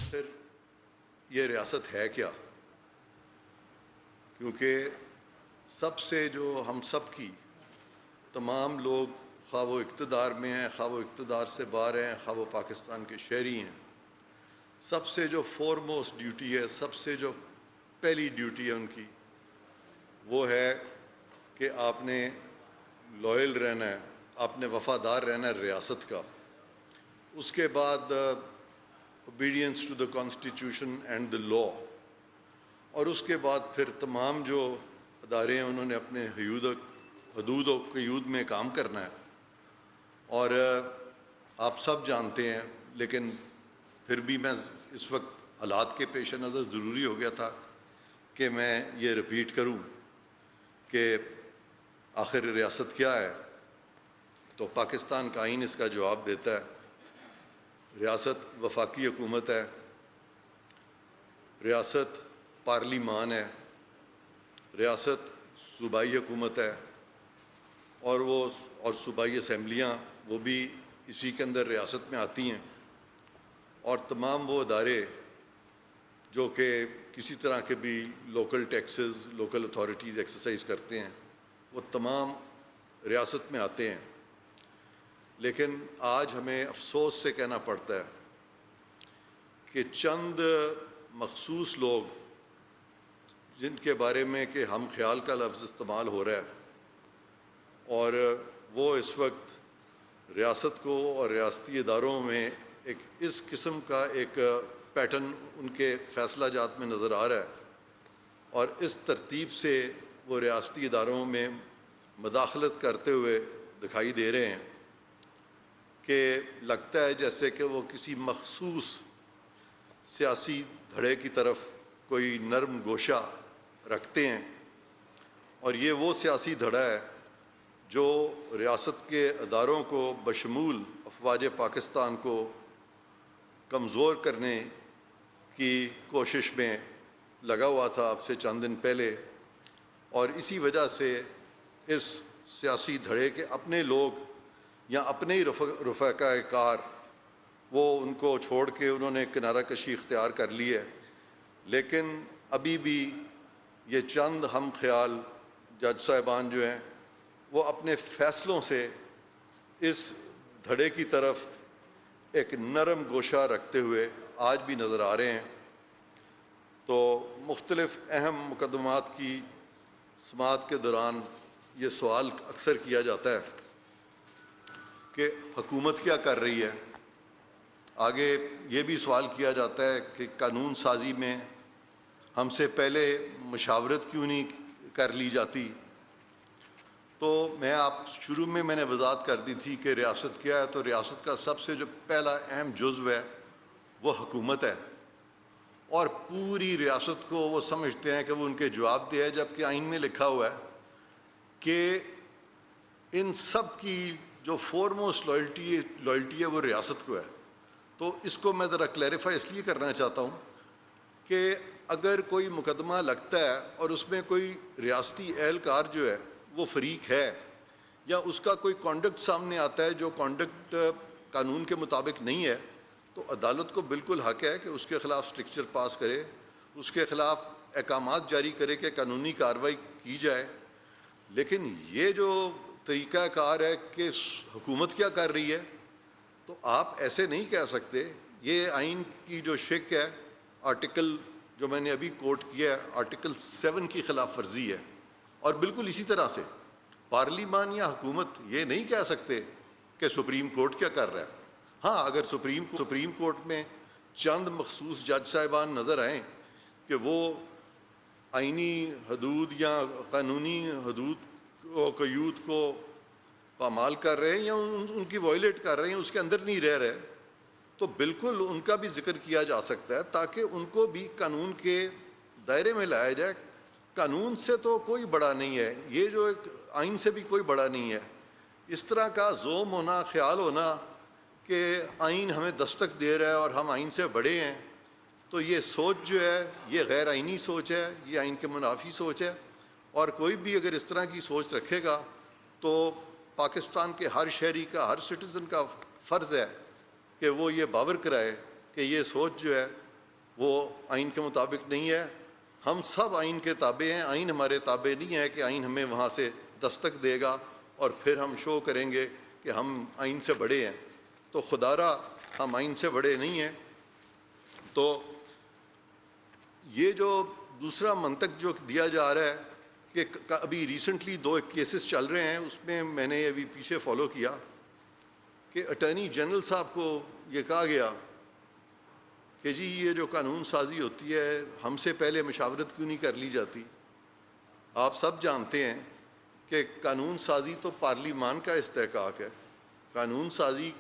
پھر یہ ریاست ہے کیا؟ کیونکہ سب سے جو ہم سب کی تمام لوگ، خواہ وہ اقتدار میں ہیں، خواہ وہ اقتدار سے باہر ہیں، خواہ وہ پاکستان کے شہری ہیں، سب سے جو فور موسٹ ڈیوٹی ہے، سب سے جو پہلی ڈیوٹی ہے ان کی، وہ ہے کہ آپ نے لائل رہنا ہے، آپ نے وفادار رہنا ہے ریاست کا. اس کے بعد obedience to the constitution and the law, اور اس کے بعد پھر تمام جو ادارے ہیں انہوں نے اپنے حدود و قیود میں کام کرنا ہے. اور آپ سب جانتے ہیں، لیکن پھر بھی میں اس وقت حالات کے پیش نظر ضروری ہو گیا تھا کہ میں یہ رپیٹ کروں کہ آخر ریاست کیا ہے. تو پاکستان کا آئین اس کا جواب دیتا ہے. ریاست وفاقی حکومت ہے، ریاست پارلیمان ہے، ریاست صوبائی حکومت ہے، اور صوبائی اسمبلیاں وہ بھی اسی کے اندر ریاست میں آتی ہیں. اور تمام وہ ادارے جو کہ کسی طرح کے بھی local taxes, local authorities exercise کرتے ہیں، وہ تمام ریاست میں آتے ہیں. لیکن آج ہمیں افسوس سے کہنا پڑتا ہے کہ چند مخصوص لوگ، جن کے بارے میں کہ ہم خیال کا لفظ استعمال ہو رہا ہے، اور وہ اس وقت ریاست کو اور ریاستی اداروں میں ایک اس قسم کا ایک پیٹرن ان کے فیصلہ جات میں نظر آ رہا ہے، اور اس ترتیب سے وہ ریاستی اداروں میں مداخلت کرتے ہوئے دکھائی دے رہے ہیں کہ لگتا ہے جیسے کہ وہ کسی مخصوص سیاسی دھڑے کی طرف کوئی نرم گوشہ رکھتے ہیں. اور یہ وہ سیاسی دھڑا ہے جو ریاست کے اداروں کو بشمول افواج پاکستان کو کمزور کرنے کی کوشش میں لگا ہوا تھا اب سے چند دن پہلے. اور اسی وجہ سے اس سیاسی دھڑے کے اپنے لوگ یا اپنے ہی رفقا کار وہ ان کو چھوڑ کے انہوں نے کنارہ کشی اختیار کر لی ہے. لیکن ابھی بھی یہ چند ہم خیال جج صاحبان جو ہیں وہ اپنے فیصلوں سے اس دھڑے کی طرف ایک نرم گوشہ رکھتے ہوئے آج بھی نظر آ رہے ہیں. تو مختلف اہم مقدمات کی سماعت کے دوران یہ سوال اکثر کیا جاتا ہے کہ حکومت کیا کر رہی ہے. آگے یہ بھی سوال کیا جاتا ہے کہ قانون سازی میں ہم سے پہلے مشاورت کیوں نہیں کر لی جاتی. تو شروع میں نے وضاحت کر دی تھی کہ ریاست کیا ہے. تو ریاست کا سب سے جو پہلا اہم جزو ہے وہ حکومت ہے، اور پوری ریاست کو وہ سمجھتے ہیں کہ وہ ان کے جواب دہ ہے، جبکہ آئین میں لکھا ہوا ہے کہ ان سب کی جو فور موسٹ لائلٹی ہے وہ ریاست کو ہے. تو اس کو میں ذرا کلیریفائی اس لیے کرنا چاہتا ہوں کہ اگر کوئی مقدمہ لگتا ہے اور اس میں کوئی ریاستی اہلکار جو ہے وہ فریق ہے، یا اس کا کوئی کانڈکٹ سامنے آتا ہے جو کانڈکٹ قانون کے مطابق نہیں ہے، تو عدالت کو بالکل حق ہے کہ اس کے خلاف سٹرکچر پاس کرے، اس کے خلاف احکامات جاری کرے کہ قانونی کارروائی کی جائے. لیکن یہ جو طریقہ کار ہے کہ حکومت کیا کر رہی ہے، تو آپ ایسے نہیں کہہ سکتے. یہ آئین کی جو شق ہے، آرٹیکل جو میں نے ابھی کوٹ کیا ہے، آرٹیکل 7 کی خلاف ورزی ہے. اور بالکل اسی طرح سے پارلیمان یا حکومت یہ نہیں کہہ سکتے کہ سپریم کورٹ کیا کر رہا ہے. ہاں، اگر سپریم کورٹ میں چند مخصوص جج صاحبان نظر آئیں کہ وہ آئینی حدود یا قانونی حدود و قیود کو پامال کر رہے ہیں یا ان کی وائلیٹ کر رہے ہیں، اس کے اندر نہیں رہ رہے، تو بالکل ان کا بھی ذکر کیا جا سکتا ہے تاکہ ان کو بھی قانون کے دائرے میں لایا جائے. قانون سے تو کوئی بڑا نہیں ہے، یہ جو ایک آئین سے بھی کوئی بڑا نہیں ہے. اس طرح کا زوم ہونا، خیال ہونا کہ آئین ہمیں دستک دے رہا ہے اور ہم آئین سے بڑے ہیں، تو یہ سوچ جو ہے یہ غیر آئینی سوچ ہے، یہ آئین کے منافی سوچ ہے. اور کوئی بھی اگر اس طرح کی سوچ رکھے گا تو پاکستان کے ہر شہری کا، ہر سٹیزن کا فرض ہے کہ وہ یہ باور کرائے کہ یہ سوچ جو ہے وہ آئین کے مطابق نہیں ہے. ہم سب آئین کے تابع ہیں. آئین ہمارے تابع نہیں ہے کہ آئین ہمیں وہاں سے دستک دے گا اور پھر ہم شو کریں گے کہ ہم آئین سے بڑے ہیں. تو خدا را ہم آئین سے بڑے نہیں ہیں. تو یہ جو دوسرا منطق جو دیا جا رہا ہے کہ ابھی ریسنٹلی 2 کیسز چل رہے ہیں, اس میں میں نے ابھی پیچھے فالو کیا کہ اٹارنی جنرل صاحب کو یہ کہا گیا کہ جی یہ جو قانون سازی ہوتی ہے ہم سے پہلے مشاورت کیوں نہیں کر لی جاتی. آپ سب جانتے ہیں کہ قانون سازی تو پارلیمان کا استحقاق ہے. قانون سازی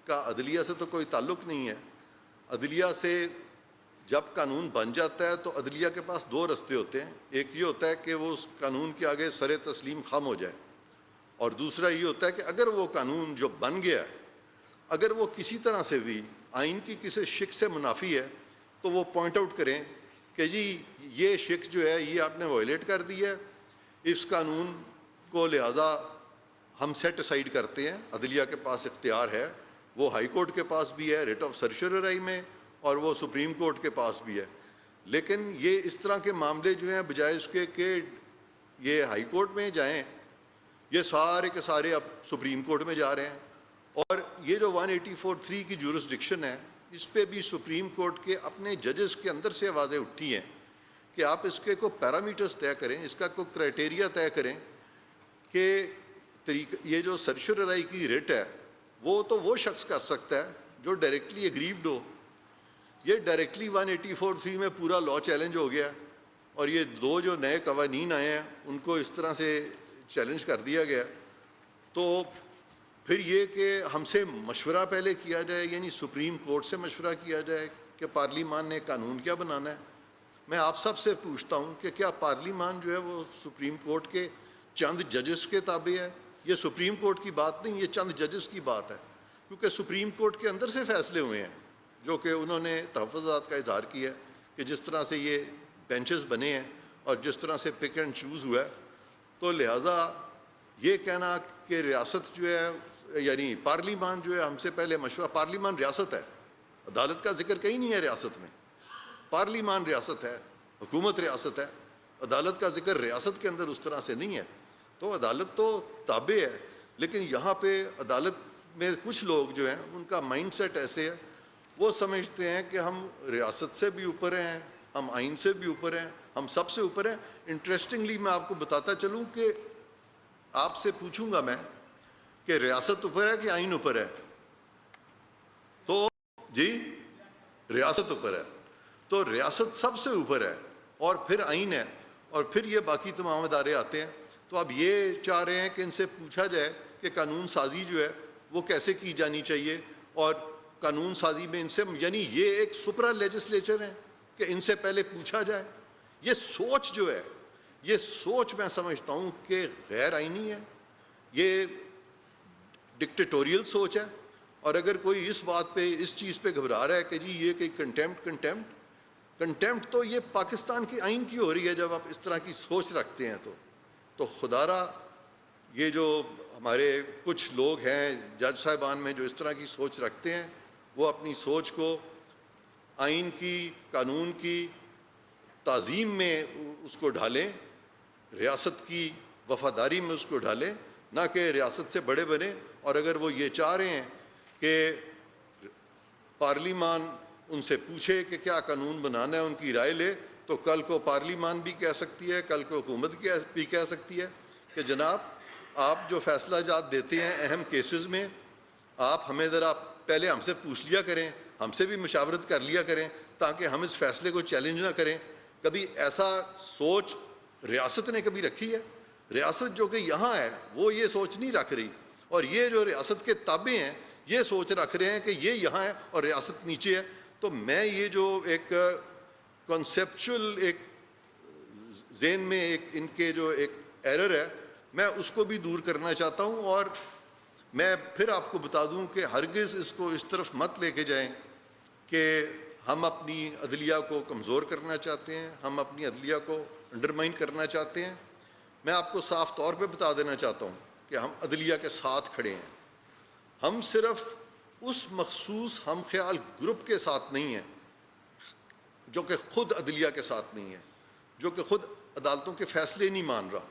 کا عدلیہ سے تو کوئی تعلق نہیں ہے. عدلیہ سے جب قانون بن جاتا ہے تو عدلیہ کے پاس 2 رستے ہوتے ہیں. ایک یہ ہوتا ہے کہ وہ اس قانون کے آگے سر تسلیم خم ہو جائے, اور دوسرا یہ ہوتا ہے کہ اگر وہ قانون جو بن گیا ہے اگر وہ کسی طرح سے بھی آئین کی کسی شق سے منافی ہے تو وہ پوائنٹ آؤٹ کریں کہ جی یہ شق جو ہے یہ آپ نے وائلیٹ کر دی ہے, اس قانون کو لہٰذا ہم سیٹ اسائیڈ کرتے ہیں. عدلیہ کے پاس اختیار ہے, وہ ہائی کورٹ کے پاس بھی ہے ریٹ آف سرشررائی میں, اور وہ سپریم کورٹ کے پاس بھی ہے. لیکن یہ اس طرح کے معاملے جو ہیں بجائے اس کے کہ یہ ہائی کورٹ میں جائیں, یہ سارے کے سارے اب سپریم کورٹ میں جا رہے ہیں. اور یہ جو 184(3) کی جورسڈکشن ہے اس پہ بھی سپریم کورٹ کے اپنے ججز کے اندر سے آوازیں اٹھی ہیں کہ آپ اس کے کوئی پیرامیٹرز طے کریں, اس کا کوئی کرائٹیریا طے کریں کہ یہ جو سرشررائی کی ریٹ ہے وہ تو وہ شخص کر سکتا ہے جو ڈائریکٹلی ایگریوڈ ہو. یہ ڈائریکٹلی 184(3) میں پورا لا چیلنج ہو گیا, اور یہ 2 جو نئے قوانین آئے ہیں ان کو اس طرح سے چیلنج کر دیا گیا. تو پھر یہ کہ ہم سے مشورہ پہلے کیا جائے, یعنی سپریم کورٹ سے مشورہ کیا جائے کہ پارلیمان نے قانون کیا بنانا ہے. میں آپ سب سے پوچھتا ہوں کہ کیا پارلیمان جو ہے وہ سپریم کورٹ کے چند ججز کے تابع ہے؟ یہ سپریم کورٹ کی بات نہیں, یہ چند ججز کی بات ہے, کیونکہ سپریم کورٹ کے اندر سے فیصلے ہوئے ہیں جو کہ انہوں نے تحفظات کا اظہار کیا ہے کہ جس طرح سے یہ بینچز بنے ہیں اور جس طرح سے پک اینڈ چوز ہوا ہے. تو لہٰذا یہ کہنا کہ ریاست جو ہے یعنی پارلیمان جو ہے ہم سے پہلے مشورہ, پارلیمان ریاست ہے, عدالت کا ذکر کہیں نہیں ہے ریاست میں. پارلیمان ریاست ہے, حکومت ریاست ہے, عدالت کا ذکر ریاست کے اندر اس طرح سے نہیں ہے. تو عدالت تو تابع ہے, لیکن یہاں پہ عدالت میں کچھ لوگ جو ہیں ان کا مائنڈ سیٹ ایسے ہے, وہ سمجھتے ہیں کہ ہم ریاست سے بھی اوپر ہیں, ہم آئین سے بھی اوپر ہیں, ہم سب سے اوپر ہیں. انٹرسٹنگلی میں آپ کو بتاتا چلوں کہ آپ سے پوچھوں گا میں کہ ریاست اوپر ہے کہ آئین اوپر ہے, تو جی ریاست اوپر ہے. تو ریاست سب سے اوپر ہے, اور پھر آئین ہے, اور پھر یہ باقی تمام ادارے آتے ہیں. تو اب یہ چاہ رہے ہیں کہ ان سے پوچھا جائے کہ قانون سازی جو ہے وہ کیسے کی جانی چاہیے, اور قانون سازی میں ان سے یعنی یہ ایک سپرا لیجسلیچر ہے کہ ان سے پہلے پوچھا جائے. یہ سوچ جو ہے, یہ سوچ میں سمجھتا ہوں کہ غیر آئینی ہے, یہ ڈکٹیٹوریل سوچ ہے. اور اگر کوئی اس بات پہ اس چیز پہ گھبرا رہا ہے کہ جی یہ کہ کنٹیمپٹ تو یہ پاکستان کی آئین کی ہو رہی ہے جب آپ اس طرح کی سوچ رکھتے ہیں. تو خدا را یہ جو ہمارے کچھ لوگ ہیں جج صاحبان میں جو اس طرح کی سوچ رکھتے ہیں, وہ اپنی سوچ کو آئین کی, قانون کی تعظیم میں اس کو ڈھالیں, ریاست کی وفاداری میں اس کو ڈھالیں, نہ کہ ریاست سے بڑے بنے. اور اگر وہ یہ چاہ رہے ہیں کہ پارلیمان ان سے پوچھے کہ کیا قانون بنانا ہے, ان کی رائے لے, تو کل کو پارلیمان بھی کہہ سکتی ہے, کل کو حکومت بھی کہہ سکتی ہے کہ جناب آپ جو فیصلہ جات دیتے ہیں اہم کیسز میں, آپ ہمیں ذرا پہلے ہم سے پوچھ لیا کریں, ہم سے بھی مشاورت کر لیا کریں تاکہ ہم اس فیصلے کو چیلنج نہ کریں. کبھی ایسا سوچ ریاست نے کبھی رکھی ہے؟ ریاست جو کہ یہاں ہے وہ یہ سوچ نہیں رکھ رہی, اور یہ جو ریاست کے تابع ہیں یہ سوچ رکھ رہے ہیں کہ یہ یہاں ہے اور ریاست نیچے ہے. تو میں یہ جو ایک کنسیپچول ایک ذہن میں ایک ان کے جو ایک ایرر ہے, میں اس کو بھی دور کرنا چاہتا ہوں. اور میں پھر آپ کو بتا دوں کہ ہرگز اس کو اس طرف مت لے کے جائیں کہ ہم اپنی عدلیہ کو کمزور کرنا چاہتے ہیں, ہم اپنی عدلیہ کو انڈرمائن کرنا چاہتے ہیں. میں آپ کو صاف طور پہ بتا دینا چاہتا ہوں کہ ہم عدلیہ کے ساتھ کھڑے ہیں. ہم صرف اس مخصوص ہم خیال گروپ کے ساتھ نہیں ہیں, جو کہ خود عدلیہ کے ساتھ نہیں ہے، جو کہ خود عدالتوں کے فیصلے نہیں مان رہا،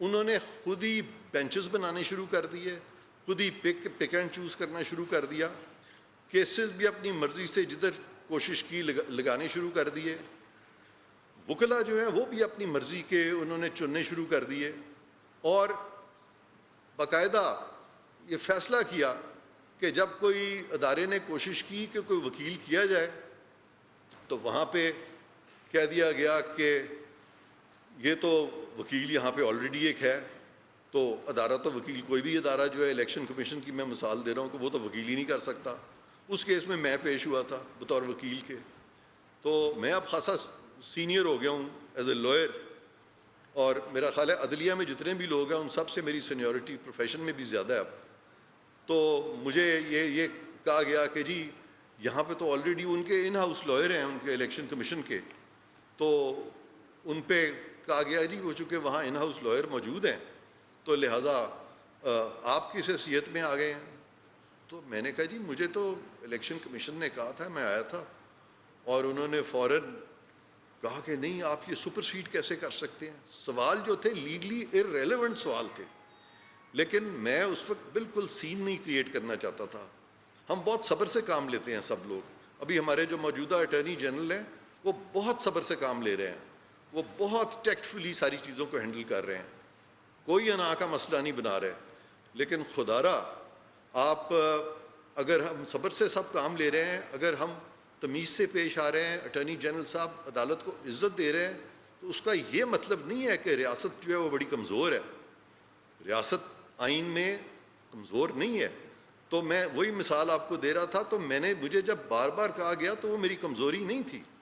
انہوں نے خود ہی بینچز بنانے شروع کر دیے، خود ہی پک اینڈ چوز کرنا شروع کر دیا، کیسز بھی اپنی مرضی سے جدھر کوشش کی لگانے شروع کر دیے، وکلا جو ہیں وہ بھی اپنی مرضی کے انہوں نے چننے شروع کر دیے، اور باقاعدہ یہ فیصلہ کیا کہ جب کوئی ادارے نے کوشش کی کہ کوئی وکیل کیا جائے تو وہاں پہ کہہ دیا گیا کہ یہ تو وکیل یہاں پہ آلریڈی ایک ہے، تو ادارہ تو وکیل کوئی بھی ادارہ جو ہے الیکشن کمیشن کی میں مثال دے رہا ہوں کہ وہ تو وکیل ہی نہیں کر سکتا۔ اس کیس میں پیش ہوا تھا بطور وکیل کے، تو میں اب خاصا سینئر ہو گیا ہوں ایز اے لائر، اور میرا خیال ہے عدلیہ میں جتنے بھی لوگ ہیں ان سب سے میری سینیورٹی پروفیشن میں بھی زیادہ ہے اب۔ تو مجھے یہ کہا گیا کہ جی یہاں پہ تو آلریڈی ان کے ان ہاؤس لائر ہیں ان کے الیکشن کمیشن کے، تو ان پہ کہا گیا جی وہ چونکہ وہاں ان ہاؤس لائر موجود ہیں تو لہٰذا آپ کس حیثیت میں آ گئے ہیں؟ تو میں نے کہا جی مجھے تو الیکشن کمیشن نے کہا تھا، میں آیا تھا، اور انہوں نے فوراً کہا کہ نہیں آپ یہ سپرسیڈ کیسے کر سکتے ہیں۔ سوال جو تھے لیگلی ارریلیونٹ سوال تھے، لیکن میں اس وقت بالکل سین نہیں کریٹ کرنا چاہتا تھا۔ ہم بہت صبر سے کام لیتے ہیں سب لوگ، ابھی ہمارے جو موجودہ اٹارنی جنرل ہیں وہ بہت صبر سے کام لے رہے ہیں، وہ بہت ٹیکٹفلی ساری چیزوں کو ہینڈل کر رہے ہیں، کوئی انا کا مسئلہ نہیں بنا رہے۔ لیکن خدا را آپ اگر ہم صبر سے سب کام لے رہے ہیں، اگر ہم تمیز سے پیش آ رہے ہیں، اٹارنی جنرل صاحب عدالت کو عزت دے رہے ہیں، تو اس کا یہ مطلب نہیں ہے کہ ریاست جو ہے وہ بڑی کمزور ہے۔ ریاست آئین میں کمزور نہیں ہے۔ تو میں وہی مثال آپ کو دے رہا تھا، تو مجھے جب بار بار کہا گیا تو وہ میری کمزوری نہیں تھی،